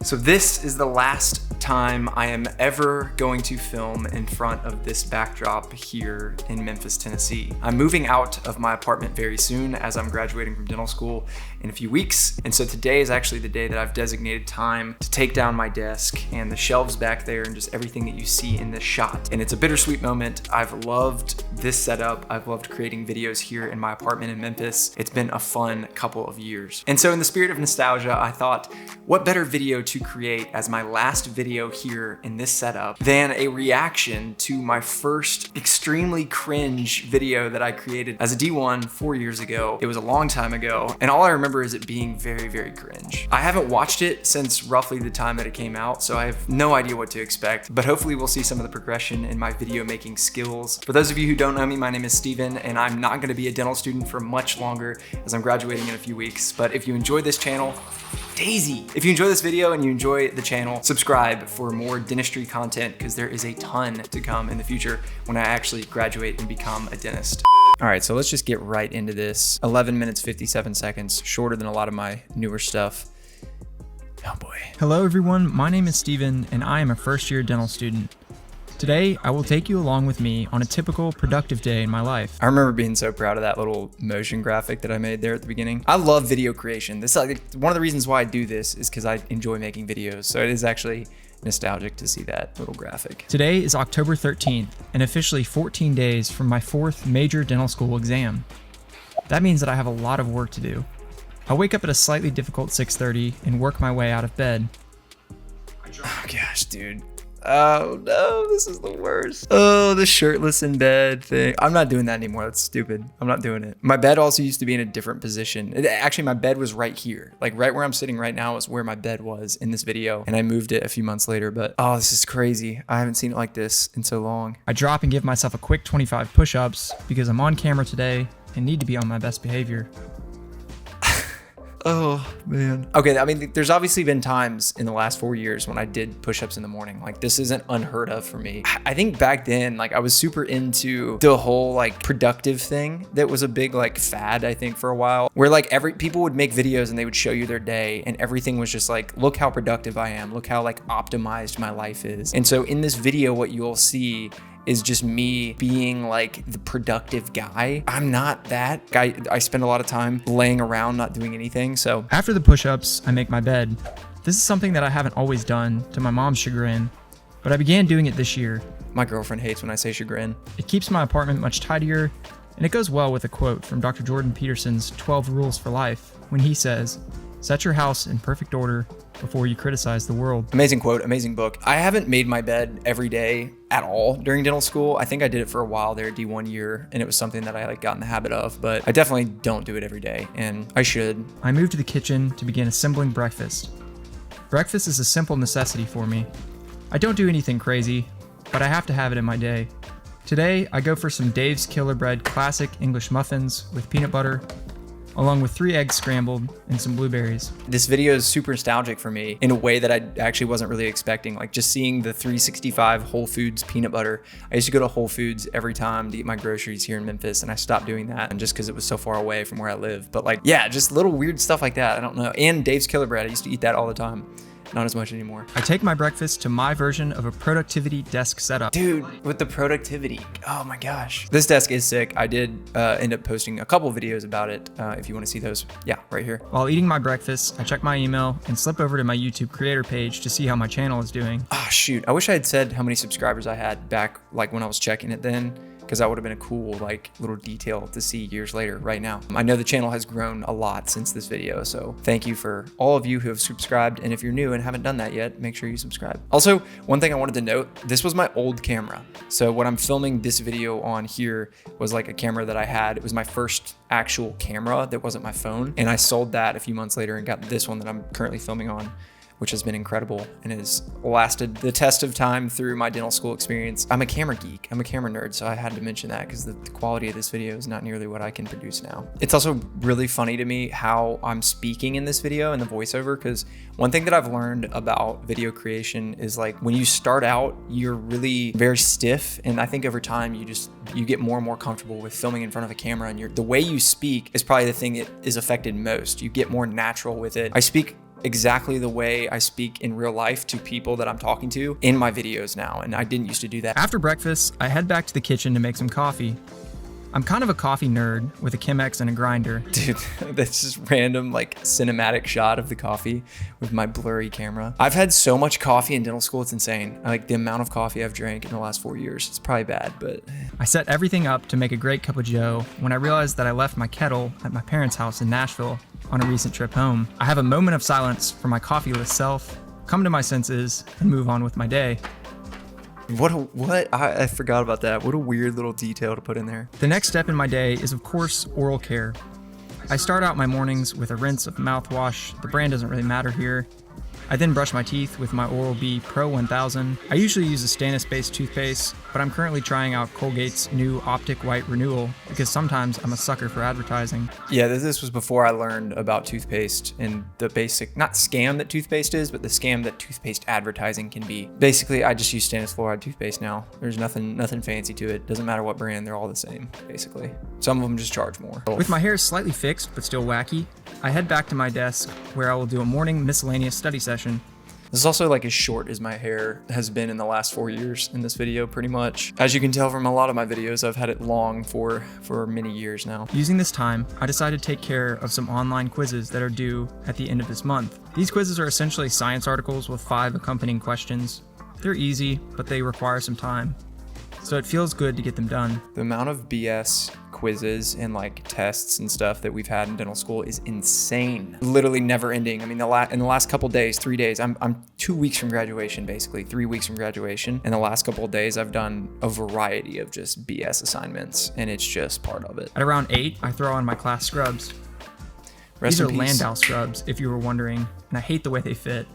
So this is the last time I am ever going to film in front of this backdrop here in Memphis, Tennessee. I'm moving out of my apartment very soon as I'm graduating from dental school in a few weeks. And so today is actually the day that I've designated time to take down my desk and the shelves back there and just everything that you see in this shot. And it's a bittersweet moment. I've loved this setup. I've loved creating videos here in my apartment in Memphis. It's been a fun couple of years. And so in the spirit of nostalgia, I thought, what better video to create as my last video here in this setup than a reaction to my first extremely cringe video that I created as a D1 4 years ago. It was a long time ago, and all I remember is it being very, very cringe. I haven't watched it since roughly the time that it came out, so I have no idea what to expect, but hopefully we'll see some of the progression in my video making skills. For those of you who don't know me, my name is Steven, and I'm not gonna be a dental student for much longer as I'm graduating in a few weeks, but if you enjoy this channel, Daisy! If you enjoy this video and you enjoy the channel, subscribe for more dentistry content because there is a ton to come in the future when I actually graduate and become a dentist. All right, so let's just get right into this. 11 minutes, 57 seconds, shorter than a lot of my newer stuff. Oh boy. Hello everyone, my name is Steven and I am a first-year dental student. Today, I will take you along with me on a typical productive day in my life. I remember being so proud of that little motion graphic that I made there at the beginning. I love video creation. This is like one of the reasons why I do this is because I enjoy making videos. So it is actually nostalgic to see that little graphic. Today is October 13th and officially 14 days from my 4th major dental school exam. That means that I have a lot of work to do. I'll wake up at a slightly difficult 6:30 and work my way out of bed. Oh gosh, dude. Oh no, this is the worst. Oh, the shirtless in bed thing. I'm not doing that anymore. That's stupid. I'm not doing it. My bed also used to be in a different position. Actually, my bed was right here. Like right where I'm sitting right now is where my bed was in this video. And I moved it a few months later, but oh, this is crazy. I haven't seen it like this in so long. I drop and give myself a quick 25 push-ups because I'm on camera today and need to be on my best behavior. Oh man. Okay, I mean, there's obviously been times in the last 4 years when I did push-ups in the morning. Like this isn't unheard of for me. I think back then, like I was super into the whole like productive thing that was a big like fad, I think, for a while, where like people would make videos and they would show you their day and everything was just like, look how productive I am. Look how like optimized my life is. And so in this video, what you'll see is just me being like the productive guy. I'm not that guy. I spend a lot of time laying around, not doing anything. So after the push-ups, I make my bed. This is something that I haven't always done, to my mom's chagrin, but I began doing it this year. My girlfriend hates when I say chagrin. It keeps my apartment much tidier, and it goes well with a quote from Dr. Jordan Peterson's 12 Rules for Life, when he says, "Set your house in perfect order before you criticize the world." Amazing quote, amazing book. I haven't made my bed every day at all during dental school. I think I did it for a while there, D1 year, and it was something that I like got in the habit of, but I definitely don't do it every day, and I should. I moved to the kitchen to begin assembling breakfast. Breakfast is a simple necessity for me. I don't do anything crazy, but I have to have it in my day. Today, I go for some Dave's Killer Bread classic English muffins with peanut butter, along with 3 eggs scrambled and some blueberries. This video is super nostalgic for me in a way that I actually wasn't really expecting. Like just seeing the 365 Whole Foods peanut butter. I used to go to Whole Foods every time to get my groceries here in Memphis, and I stopped doing that and just because it was so far away from where I live. But like, yeah, just little weird stuff like that. I don't know. And Dave's Killer Bread, I used to eat that all the time. Not as much anymore. I take my breakfast to my version of a productivity desk setup. Dude, with the productivity, oh my gosh. This desk is sick. I did end up posting a couple videos about it. If you want to see those, yeah, right here. While eating my breakfast, I check my email and slip over to my YouTube creator page to see how my channel is doing. Oh shoot, I wish I had said how many subscribers I had back like when I was checking it then, because that would have been a cool like little detail to see years later right now. I know the channel has grown a lot since this video, so thank you for all of you who have subscribed, and if you're new and haven't done that yet, make sure you subscribe. Also, one thing I wanted to note, this was my old camera. So what I'm filming this video on here was like a camera that I had. It was my first actual camera that wasn't my phone, and I sold that a few months later and got this one that I'm currently filming on, which has been incredible and has lasted the test of time through my dental school experience. I'm a camera geek, I'm a camera nerd, so I had to mention that because the quality of this video is not nearly what I can produce now. It's also really funny to me how I'm speaking in this video and the voiceover, because one thing that I've learned about video creation is like when you start out, you're really very stiff, and I think over time you get more and more comfortable with filming in front of a camera, and the way you speak is probably the thing that is affected most. You get more natural with it. I speak exactly the way I speak in real life to people that I'm talking to in my videos now, and I didn't used to do that. After breakfast, I head back to the kitchen to make some coffee. I'm kind of a coffee nerd with a Chemex and a grinder. Dude, that's just random like cinematic shot of the coffee with my blurry camera. I've had so much coffee in dental school, it's insane. Like the amount of coffee I've drank in the last 4 years. It's probably bad, but... I set everything up to make a great cup of joe when I realized that I left my kettle at my parents' house in Nashville on a recent trip home. I have a moment of silence for my coffeeless self, come to my senses, and move on with my day. I forgot about that. What a weird little detail to put in there. The next step in my day is, of course, oral care. I start out my mornings with a rinse of mouthwash. The brand doesn't really matter here. I then brush my teeth with my Oral-B Pro 1000. I usually use a stannous-based toothpaste, but I'm currently trying out Colgate's new Optic White Renewal because sometimes I'm a sucker for advertising. Yeah, this was before I learned about toothpaste and the basic, not scam that toothpaste is, but the scam that toothpaste advertising can be. Basically, I just use stannous fluoride toothpaste now. There's nothing fancy to it. Doesn't matter what brand, they're all the same, basically. Some of them just charge more. With my hair slightly fixed but still wacky, I head back to my desk where I will do a morning miscellaneous study session. This is also like as short as my hair has been in the last 4 years in this video, pretty much. As you can tell from a lot of my videos, I've had it long for many years now. Using this time, I decided to take care of some online quizzes that are due at the end of this month. These quizzes are essentially science articles with 5 accompanying questions. They're easy, but they require some time. So it feels good to get them done. The amount of BS quizzes and like tests and stuff that we've had in dental school is insane. Literally never ending. I mean, in the last couple days, 3 days, I'm 2 weeks from graduation, basically 3 weeks from graduation. And the last couple of days, I've done a variety of just BS assignments, and it's just part of it. At around 8, I throw on my class scrubs. These are Landau scrubs, if you were wondering, and I hate the way they fit.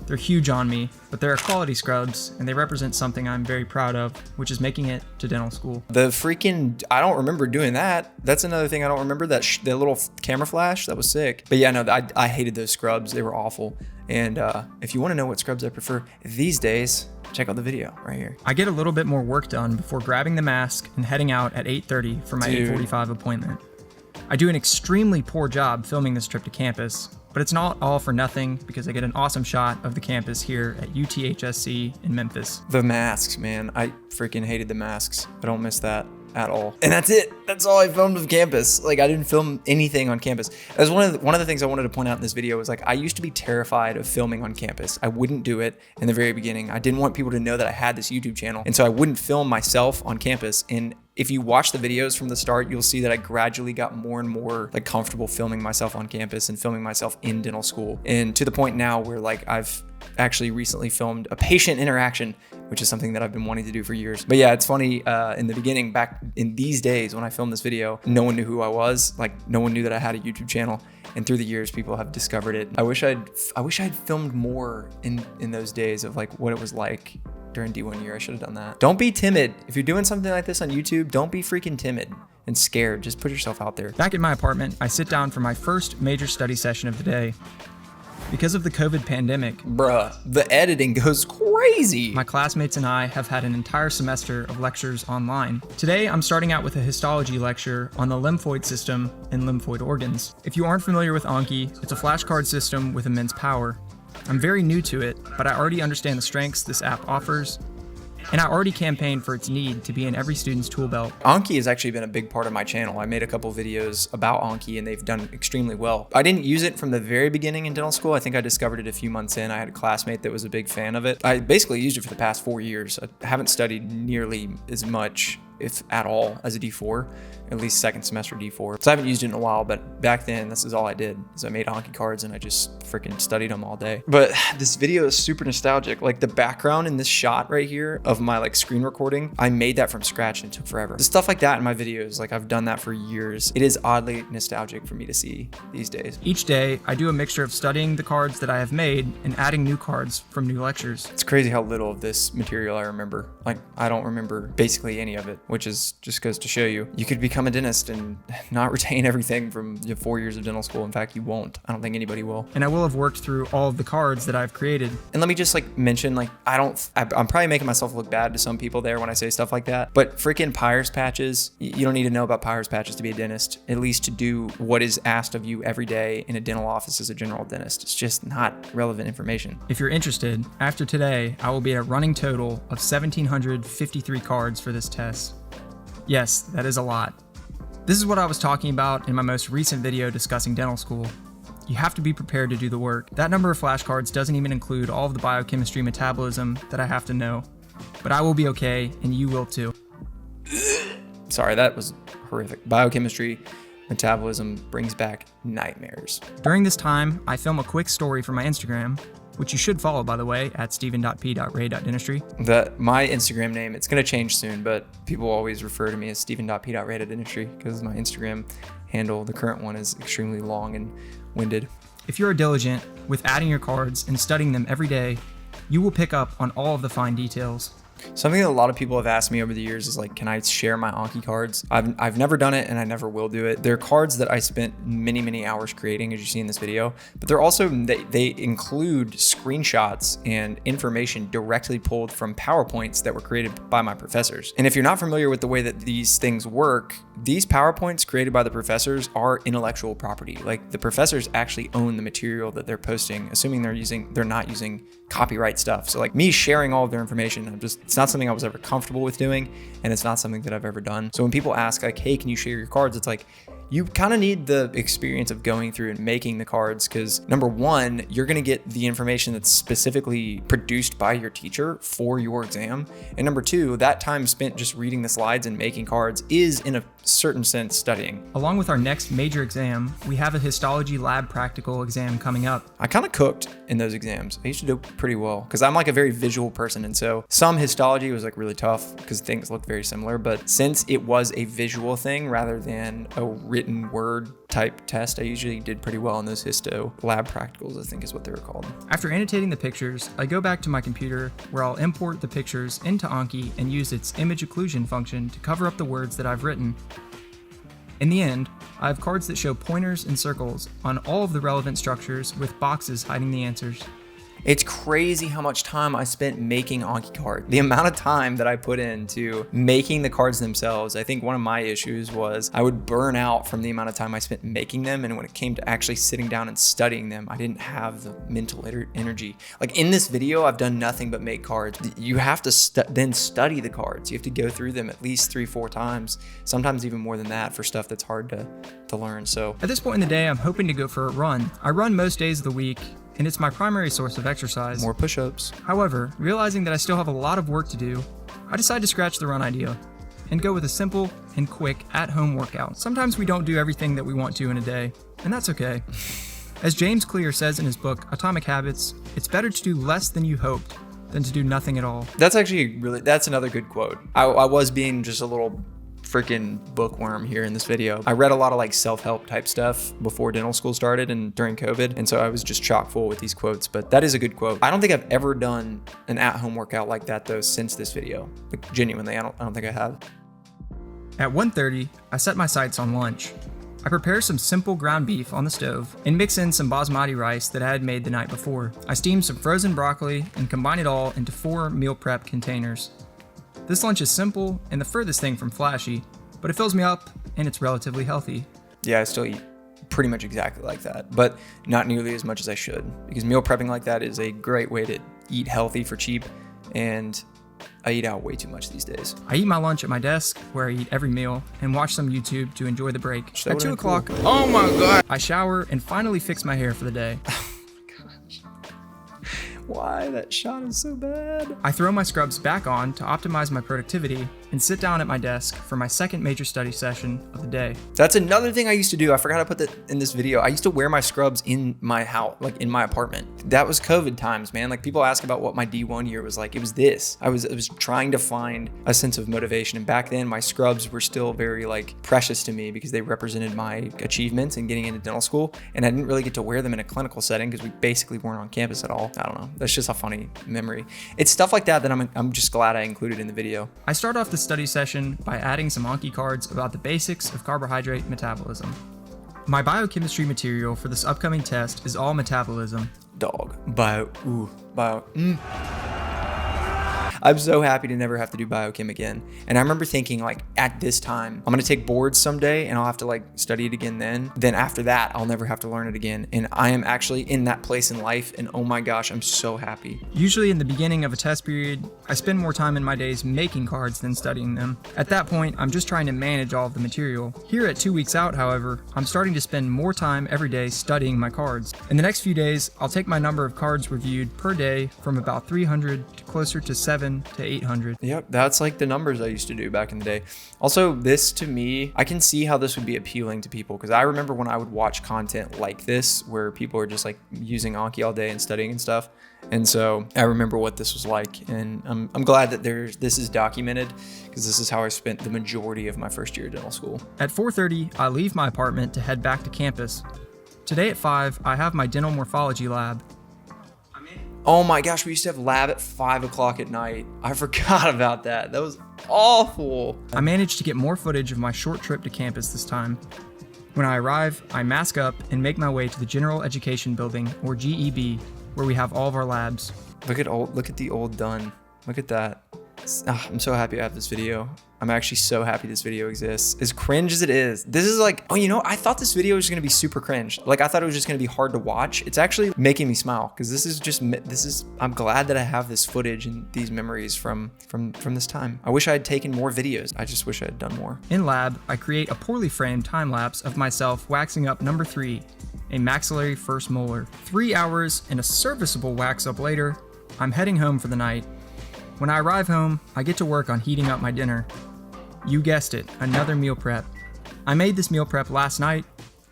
They're huge on me, but they're quality scrubs, and they represent something I'm very proud of, which is making it to dental school. I don't remember doing that. That's another thing I don't remember, that little camera flash, that was sick. But yeah, no, I hated those scrubs. They were awful. And if you want to know what scrubs I prefer these days, check out the video right here. I get a little bit more work done before grabbing the mask and heading out at 8:30 for my 8:45 appointment. I do an extremely poor job filming this trip to campus, but it's not all for nothing because I get an awesome shot of the campus here at UTHSC in Memphis. The masks, man. I freaking hated the masks. I don't miss that at all. And that's it. That's all I filmed of campus. Like, I didn't film anything on campus. That's one of the things I wanted to point out in this video was like, I used to be terrified of filming on campus. I wouldn't do it in the very beginning. I didn't want people to know that I had this YouTube channel. And so I wouldn't film myself on campus. And if you watch the videos from the start, you'll see that I gradually got more and more like comfortable filming myself on campus and filming myself in dental school. And to the point now where like I've actually recently filmed a patient interaction, which is something that I've been wanting to do for years. But yeah, it's funny, in the beginning, back in these days when I filmed this video, no one knew who I was. Like, no one knew that I had a YouTube channel. And through the years, people have discovered it. I wish I'd filmed more in those days of like what it was like during D1 year. I should have done that. Don't be timid. If you're doing something like this on YouTube, don't be freaking timid and scared. Just put yourself out there. Back at my apartment, I sit down for my first major study session of the day. Because of the COVID pandemic, bruh, the editing goes crazy. My classmates and I have had an entire semester of lectures online. Today, I'm starting out with a histology lecture on the lymphoid system and lymphoid organs. If you aren't familiar with Anki, it's a flashcard system with immense power. I'm very new to it, but I already understand the strengths this app offers, and I already campaigned for its need to be in every student's tool belt. Anki has actually been a big part of my channel. I made a couple videos about Anki and they've done extremely well. I didn't use it from the very beginning in dental school. I think I discovered it a few months in. I had a classmate that was a big fan of it. I basically used it for the past 4 years. I haven't studied nearly as much, if at all, as a D4, at least second semester D4. So I haven't used it in a while, but back then, this is all I did, is I made Anki cards and I just freaking studied them all day. But this video is super nostalgic. Like the background in this shot right here of my like screen recording, I made that from scratch and it took forever. The stuff like that in my videos, like I've done that for years. It is oddly nostalgic for me to see these days. Each day, I do a mixture of studying the cards that I have made and adding new cards from new lectures. It's crazy how little of this material I remember. Like I don't remember basically any of it. which is just goes to show you could become a dentist and not retain everything from your 4 years of dental school. In fact, you won't. I don't think anybody will. And I will have worked through all of the cards that I've created. And let me just mention, I'm probably making myself look bad to some people there when I say stuff like that, but freaking Pyres patches, you don't need to know about Pyres patches to be a dentist, at least to do what is asked of you every day in a dental office as a general dentist. It's just not relevant information. If you're interested, after today, I will be at a running total of 1,753 cards for this test. Yes, that is a lot. This is what I was talking about in my most recent video discussing dental school. You have to be prepared to do the work. That number of flashcards doesn't even include all of the biochemistry metabolism that I have to know. But I will be okay, and you will too. Sorry, that was horrific. Biochemistry metabolism brings back nightmares. During this time, I film a quick story for my Instagram, which you should follow, by the way, at steven.p.ray.dentistry. My Instagram name, it's going to change soon, but people always refer to me as steven.p.ray.dentistry because my Instagram handle, the current one, is extremely long and winded. If you're diligent with adding your cards and studying them every day, you will pick up on all of the fine details. Something that a lot of people have asked me over the years is can I share my Anki cards? I've never done it and I never will do it. They're cards that I spent many hours creating, as you see in this video, but they're also, they include screenshots and information directly pulled from PowerPoints that were created by my professors. And if you're not familiar with the way that these things work, these PowerPoints created by the professors are intellectual property. The professors actually own the material that they're posting, assuming they're not using copyright stuff. So me sharing all of their information, it's not something I was ever comfortable with doing, and it's not something that I've ever done. So when people ask hey, can you share your cards? It's you kind of need the experience of going through and making the cards, because number one, you're going to get the information that's specifically produced by your teacher for your exam. And number two, that time spent just reading the slides and making cards is in a certain sense studying. Along with our next major exam, we have a histology lab practical exam coming up. I kind of cooked in those exams. I used to do pretty well because I'm a very visual person. And so some histology was really tough because things looked very similar. But since it was a visual thing rather than a written word type test, I usually did pretty well in those histo lab practicals, I think is what they were called. After annotating the pictures, I go back to my computer where I'll import the pictures into Anki and use its image occlusion function to cover up the words that I've written. In the end, I have cards that show pointers and circles on all of the relevant structures with boxes hiding the answers. It's crazy how much time I spent making Anki cards. The amount of time that I put into making the cards themselves, I think one of my issues was I would burn out from the amount of time I spent making them, and when it came to actually sitting down and studying them, I didn't have the mental energy. In this video, I've done nothing but make cards. You have to then study the cards. You have to go through them at least 3-4 times, sometimes even more than that for stuff that's hard to learn. So at this point in the day, I'm hoping to go for a run. I run most days of the week, and it's my primary source of exercise. More push-ups. However, realizing that I still have a lot of work to do, I decided to scratch the run idea and go with a simple and quick at-home workout. Sometimes we don't do everything that we want to in a day, and that's okay. As James Clear says in his book, Atomic Habits, it's better to do less than you hoped than to do nothing at all. That's actually that's another good quote. I was being just a little freaking bookworm here in this video. I read a lot of self-help type stuff before dental school started and during COVID, and so I was just chock full with these quotes, but that is a good quote. I don't think I've ever done an at-home workout like that though since this video. Genuinely, I don't think I have. At 1:30, I set my sights on lunch. I prepare some simple ground beef on the stove and mix in some basmati rice that I had made the night before. I steam some frozen broccoli and combine it all into 4 meal prep containers. This lunch is simple and the furthest thing from flashy, but it fills me up and it's relatively healthy. Yeah, I still eat pretty much exactly like that, but not nearly as much as I should, because meal prepping like that is a great way to eat healthy for cheap, and I eat out way too much these days. I eat my lunch at my desk, where I eat every meal, and watch some YouTube to enjoy the break. At 2 o'clock, cool. Oh my God, I shower and finally fix my hair for the day. Why? That shot is so bad. I throw my scrubs back on to optimize my productivity and sit down at my desk for my second major study session of the day. That's another thing I used to do. I forgot to put that in this video. I used to wear my scrubs in my house, in my apartment. That was COVID times, man. People ask about what my D1 year was like. It was this. I was trying to find a sense of motivation. And back then my scrubs were still very precious to me because they represented my achievements in getting into dental school. And I didn't really get to wear them in a clinical setting because we basically weren't on campus at all. I don't know. That's just a funny memory. It's stuff like that that I'm just glad I included in the video. I start off the study session by adding some Anki cards about the basics of carbohydrate metabolism. My biochemistry material for this upcoming test is all metabolism. Dog. I'm so happy to never have to do biochem again. And I remember thinking, like, at this time, I'm gonna take boards someday and I'll have to like study it again then. Then after that, I'll never have to learn it again. And I am actually in that place in life, and oh my gosh, I'm so happy. Usually in the beginning of a test period, I spend more time in my days making cards than studying them. At that point, I'm just trying to manage all of the material. Here at 2 weeks out, however, I'm starting to spend more time every day studying my cards. In the next few days, I'll take my number of cards reviewed per day from about 300 to closer to 700 to 800. Yep, that's like the numbers I used to do back in the day. Also, this to me, I can see how this would be appealing to people, because I remember when I would watch content like this where people are just like using Anki all day and studying and stuff. And so I remember what this was like, and I'm glad that this is documented, because this is how I spent the majority of my first year of dental school. At 4:30, I leave my apartment to head back to campus. Today at 5, I have my dental morphology lab. Oh my gosh, we used to have lab at 5 o'clock at night. I forgot about that. That was awful. I managed to get more footage of my short trip to campus this time. When I arrive, I mask up and make my way to the General Education Building, or GEB, where we have all of our labs. Look at the old done. Look at that. I'm so happy I have this video. I'm actually so happy this video exists. As cringe as it is, this is like, oh, you know, I thought this video was gonna be super cringe. Like, I thought it was just gonna be hard to watch. It's actually making me smile, because I'm glad that I have this footage and these memories from this time. I wish I had taken more videos. I just wish I had done more. In lab, I create a poorly framed time lapse of myself waxing up number 3, a maxillary first molar. 3 hours and a serviceable wax up later, I'm heading home for the night. When I arrive home, I get to work on heating up my dinner. You guessed it, another meal prep. I made this meal prep last night.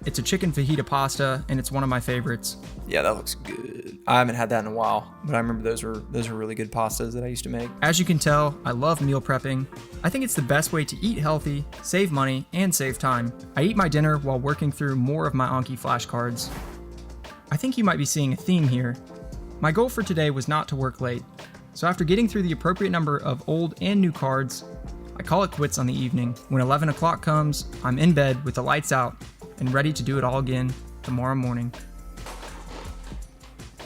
It's a chicken fajita pasta, and it's one of my favorites. Yeah, that looks good. I haven't had that in a while, but I remember those were really good pastas that I used to make. As you can tell, I love meal prepping. I think it's the best way to eat healthy, save money, and save time. I eat my dinner while working through more of my Anki flashcards. I think you might be seeing a theme here. My goal for today was not to work late. So after getting through the appropriate number of old and new cards, I call it quits on the evening. When 11 o'clock comes, I'm in bed with the lights out and ready to do it all again tomorrow morning.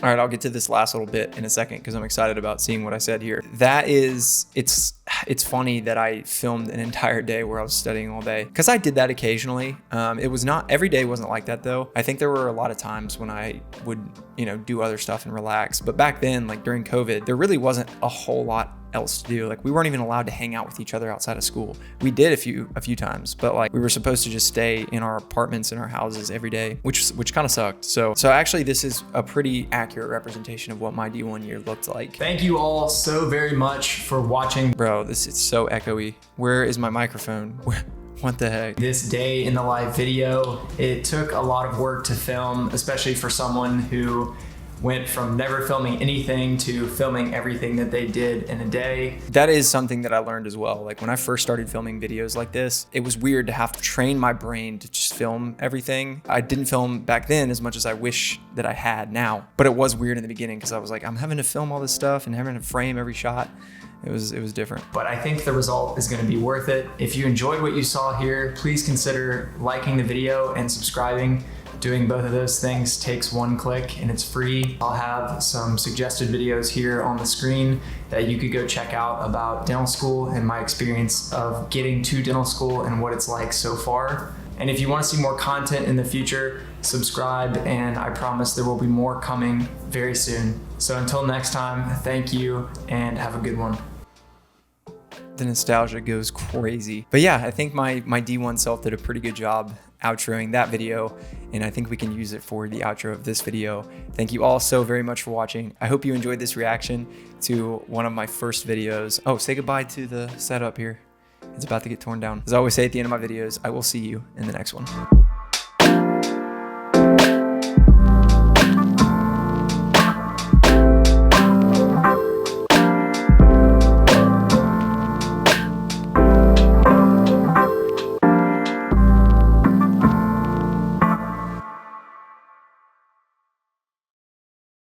All right, I'll get to this last little bit in a second because I'm excited about seeing what I said here. It's funny that I filmed an entire day where I was studying all day, because I did that occasionally. It was not, every day wasn't like that though. I think there were a lot of times when I would, do other stuff and relax. But back then, like during COVID, there really wasn't a whole lot else to do. Like, we weren't even allowed to hang out with each other outside of school. We did a few times, but like we were supposed to just stay in our apartments, in our houses every day, which kind of sucked. So actually this is a pretty accurate representation of what my D1 year looked like. Thank you all so very much for watching. Bro, it's so echoey. Where is my microphone? What the heck? This day in the live video, it took a lot of work to film, especially for someone who went from never filming anything to filming everything that they did in a day. That is something that I learned as well. Like when I first started filming videos like this, it was weird to have to train my brain to just film everything. I didn't film back then as much as I wish that I had now, but it was weird in the beginning because I was like, I'm having to film all this stuff and having to frame every shot. It was different. But I think the result is going to be worth it. If you enjoyed what you saw here, please consider liking the video and subscribing. Doing both of those things takes 1 click and it's free. I'll have some suggested videos here on the screen that you could go check out about dental school and my experience of getting to dental school and what it's like so far. And if you want to see more content in the future, subscribe, and I promise there will be more coming very soon. So until next time, thank you and have a good one. The nostalgia goes crazy. But yeah, I think my D1 self did a pretty good job outroing that video, and I think we can use it for the outro of this video. Thank you all so very much for watching. I hope you enjoyed this reaction to one of my first videos. Oh, say goodbye to the setup here. It's about to get torn down. As I always say at the end of my videos, I will see you in the next one.